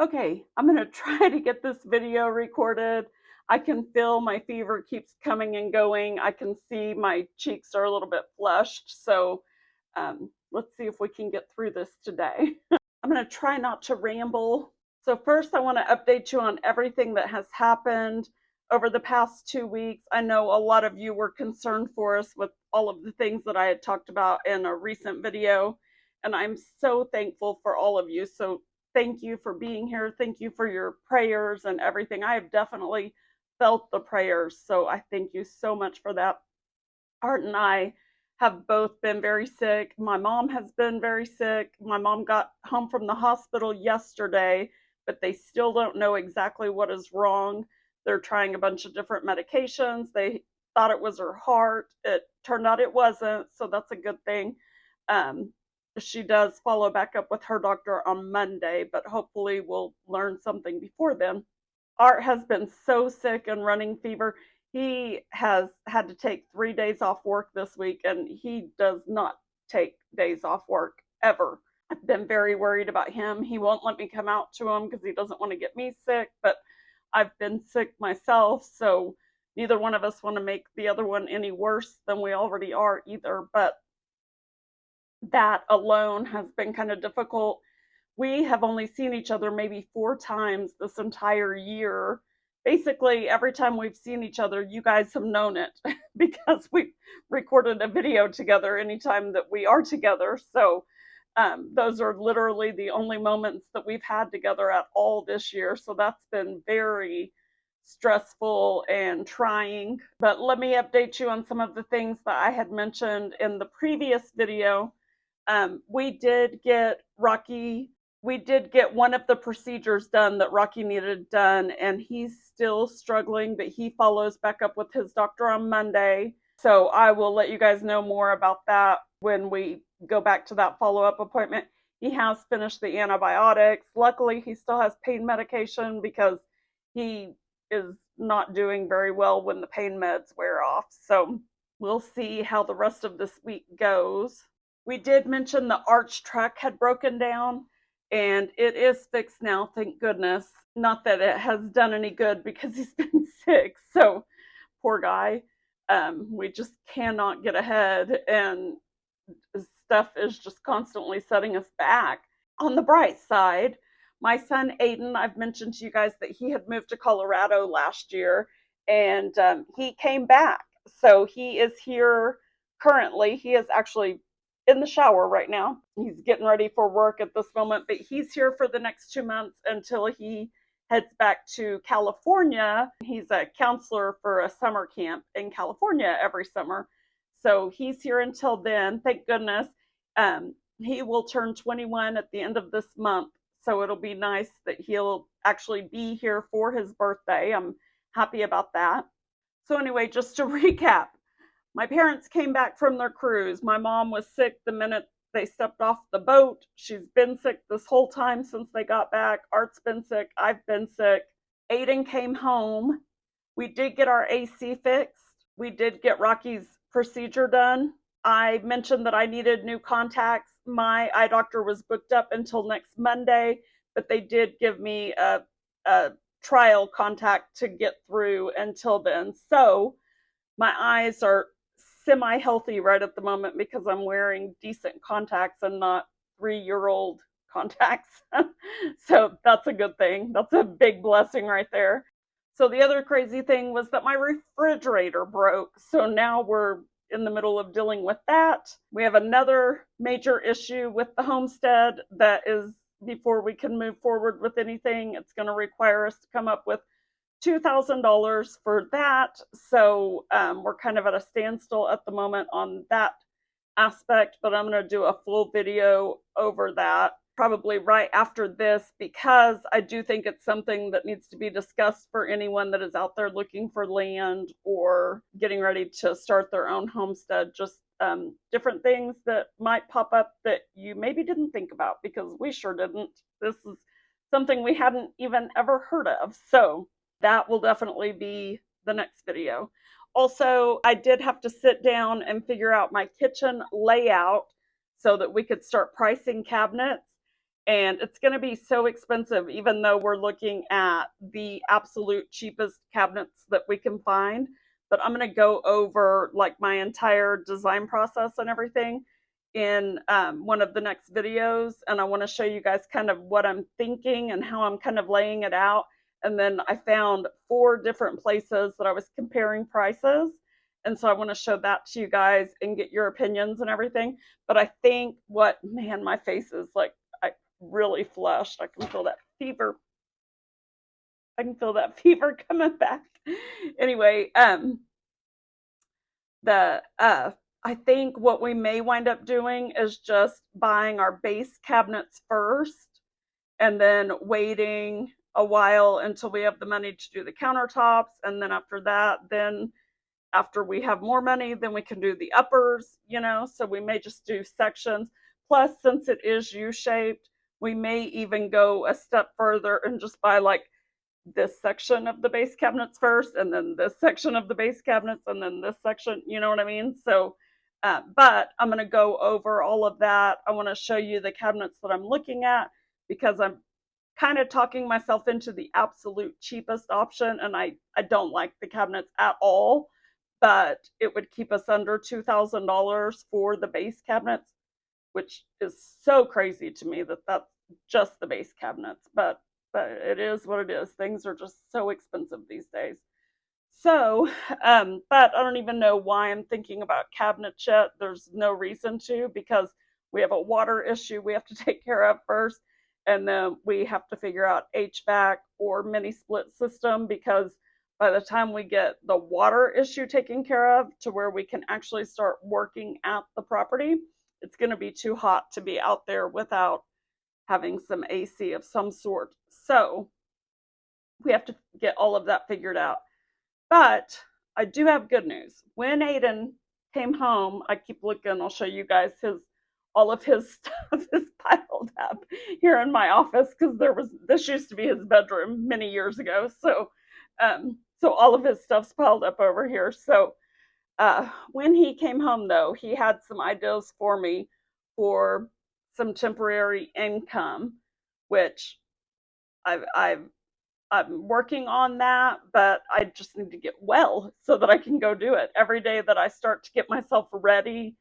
Okay, I'm gonna try to get this video recorded. I can feel my fever keeps coming and going. I can see my cheeks are a little bit flushed. So let's see if we can get through this today. I'm gonna try not to ramble. So first I wanna update you on everything that has happened over the past 2 weeks. I know a lot of you were concerned for us with all of the things that I had talked about in a recent video, and I'm so thankful for all of you. So thank you for being here. Thank you for your prayers and everything. I have definitely felt the prayers, so I thank you so much for that. Art and I have both been very sick. My mom has been very sick. My mom got home from the hospital yesterday, but they still don't know exactly what is wrong. They're trying a bunch of different medications. They thought it was her heart. It turned out it wasn't, so that's a good thing. Um, she does follow back up with her doctor on Monday, but hopefully we'll learn something before then. Art has been so sick and running fever. He has had to take 3 days off work this week, and he does not take days off work ever. I've been very worried about him. He won't let me come out to him because he doesn't want to get me sick, but I've been sick myself, so neither one of us want to make the other one any worse than we already are either. But that alone has been kind of difficult. We have only seen each other maybe 4 times this entire year. Basically, every time we've seen each other, you guys have known it because we've recorded a video together anytime that we are together. So those are literally the only moments that we've had together at all this year. So that's been very stressful and trying. But let me update you on some of the things that I had mentioned in the previous video. We did get one of the procedures done that Rocky needed done, and he's still struggling, but he follows back up with his doctor on Monday. So I will let you guys know more about that when we go back to that follow-up appointment. He has finished the antibiotics. Luckily, he still has pain medication because he is not doing very well when the pain meds wear off. So we'll see how the rest of this week goes. We did mention the arch truck had broken down, and it is fixed now, thank goodness. Not that it has done any good because he's been sick, so poor guy. We just cannot get ahead, and stuff is just constantly setting us back. On the bright side, my son Aiden, I've mentioned to you guys that he had moved to Colorado last year, and he came back. So he is here currently. He is actually in the shower right now. He's getting ready for work at this moment, but he's here for the next 2 months until he heads back to California. He's a counselor for a summer camp in California every summer. So he's here until then, thank goodness. He will turn 21 at the end of this month. So it'll be nice that he'll actually be here for his birthday. I'm happy about that. So anyway, just to recap, my parents came back from their cruise. My mom was sick the minute they stepped off the boat. She's been sick this whole time since they got back. Art's been sick. I've been sick. Aiden came home. We did get our AC fixed. We did get Rocky's procedure done. I mentioned that I needed new contacts. My eye doctor was booked up until next Monday, but they did give me a trial contact to get through until then. So my eyes are semi-healthy right at the moment because I'm wearing decent contacts and not 3-year-old contacts. So that's a good thing. That's a big blessing right there. So the other crazy thing was that my refrigerator broke. So now we're in the middle of dealing with that. We have another major issue with the homestead that is, before we can move forward with anything, it's going to require us to come up with $2,000 for that. So we're kind of at a standstill at the moment on that aspect, but I'm going to do a full video over that probably right after this, because I do think it's something that needs to be discussed for anyone that is out there looking for land or getting ready to start their own homestead. Just different things that might pop up that you maybe didn't think about, because we sure didn't. This is something we hadn't even ever heard of. So that will definitely be the next video. Also, I did have to sit down and figure out my kitchen layout so that we could start pricing cabinets. and it's going to be so expensive, even though we're looking at the absolute cheapest cabinets that we can find. But I'm going to go over like my entire design process and everything in one of the next videos, and I want to show you guys kind of what I'm thinking and how I'm kind of laying it out. And then I found 4 different places that I was comparing prices, and so I want to show that to you guys and get your opinions and everything. But I think man, my face is like, I really flushed. I can feel that fever. I can feel that fever coming back. Anyway, I think what we may wind up doing is just buying our base cabinets first and then waiting a while until we have the money to do the countertops, and then after that, then after we have more money, then we can do the uppers, so we may just do sections. Plus, since it is U-shaped, we may even go a step further and just buy like this section of the base cabinets first, and then this section of the base cabinets, and then this section, you know what I mean? So, but I'm going to go over all of that. I want to show you the cabinets that I'm looking at, because I'm kind of talking myself into the absolute cheapest option, and I don't like the cabinets at all, but it would keep us under $2,000 for the base cabinets, which is so crazy to me that that's just the base cabinets, but it is what it is. Things are just so expensive these days. So, but I don't even know why I'm thinking about cabinets yet. There's no reason to, because we have a water issue we have to take care of first, and then we have to figure out HVAC or mini split system, because by the time we get the water issue taken care of to where we can actually start working at the property, it's going to be too hot to be out there without having some AC of some sort. So we have to get all of that figured out. But I do have good news. When Aiden came home, I keep looking, I'll show you guys all of his stuff is piled up here in my office, because this used to be his bedroom many years ago. So all of his stuff's piled up over here. So when he came home, though, he had some ideas for me for some temporary income, which I'm working on that, but I just need to get well so that I can go do it. Every day that I start to get myself ready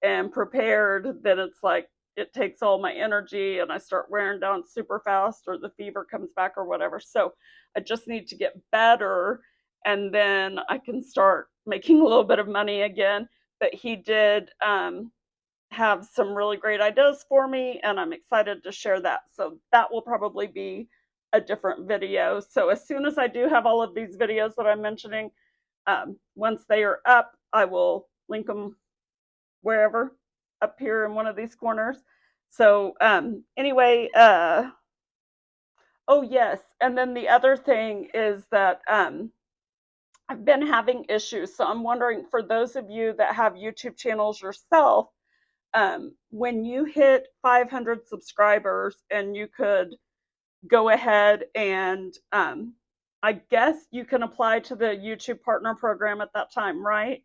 and prepared, then it's like it takes all my energy and I start wearing down super fast, or the fever comes back or whatever. So I just need to get better, and then I can start making a little bit of money again. But he did have some really great ideas for me, and I'm excited to share that. So that will probably be a different video. So as soon as I do have all of these videos that I'm mentioning, once they are up, I will link them wherever, up here in one of these corners. So anyway, oh yes, and then the other thing is that I've been having issues. So I'm wondering, for those of you that have YouTube channels yourself, when you hit 500 subscribers, and you could go ahead and I guess you can apply to the YouTube Partner Program at that time, right?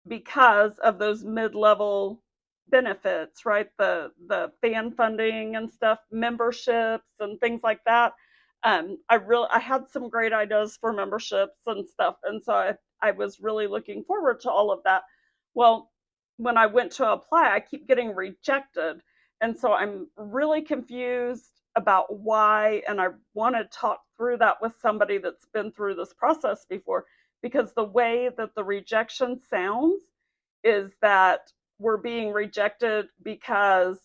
Because of those mid-level benefits, right? The fan funding and stuff, memberships and things like that. I had some great ideas for memberships and stuff, and so I was really looking forward to all of that. Well, when I went to apply, I keep getting rejected, and so I'm really confused about why, and I want to talk through that with somebody that's been through this process before, because the way that the rejection sounds is that we're being rejected because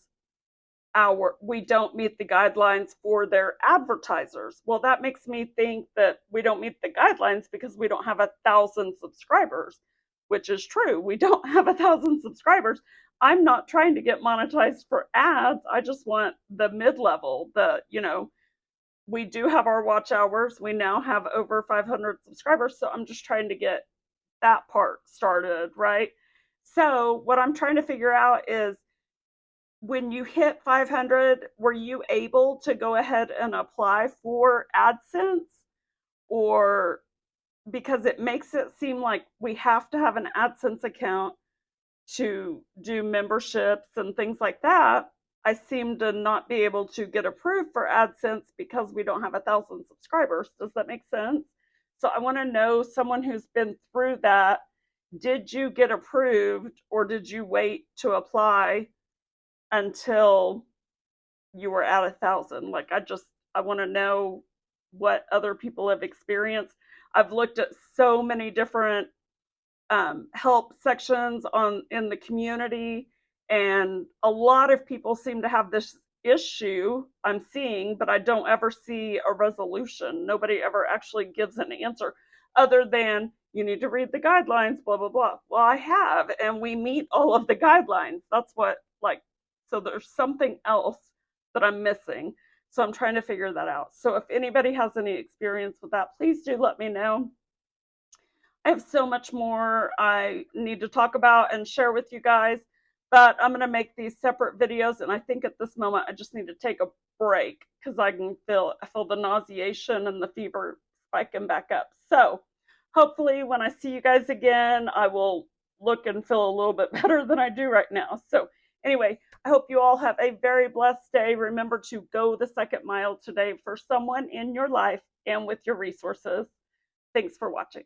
we don't meet the guidelines for their advertisers. Well, that makes me think that we don't meet the guidelines because we don't have 1,000 subscribers, which is true. We don't have 1,000 subscribers. I'm not trying to get monetized for ads. I just want the mid-level, we do have our watch hours. We now have over 500 subscribers. So I'm just trying to get that part started, right? So what I'm trying to figure out is, when you hit 500, were you able to go ahead and apply for AdSense? Or, because it makes it seem like we have to have an AdSense account to do memberships and things like that. I seem to not be able to get approved for AdSense because we don't have 1,000 subscribers. Does that make sense? So I want to know, someone who's been through that, did you get approved or did you wait to apply until you were at 1,000? Like, I want to know what other people have experienced. I've looked at so many different help sections in the community, and a lot of people seem to have this issue I'm seeing, but I don't ever see a resolution. Nobody ever actually gives an answer other than you need to read the guidelines, blah blah blah. Well, I have, and we meet all of the guidelines. That's what, like, so there's something else that I'm missing. So I'm trying to figure that out. So if anybody has any experience with that, please do let me know. I have so much more I need to talk about and share with you guys, but I'm going to make these separate videos, and I think at this moment I just need to take a break because I feel the nauseation and the fever spiking back up. So hopefully when I see you guys again, I will look and feel a little bit better than I do right now. So anyway, I hope you all have a very blessed day. Remember to go the second mile today for someone in your life and with your resources. Thanks for watching.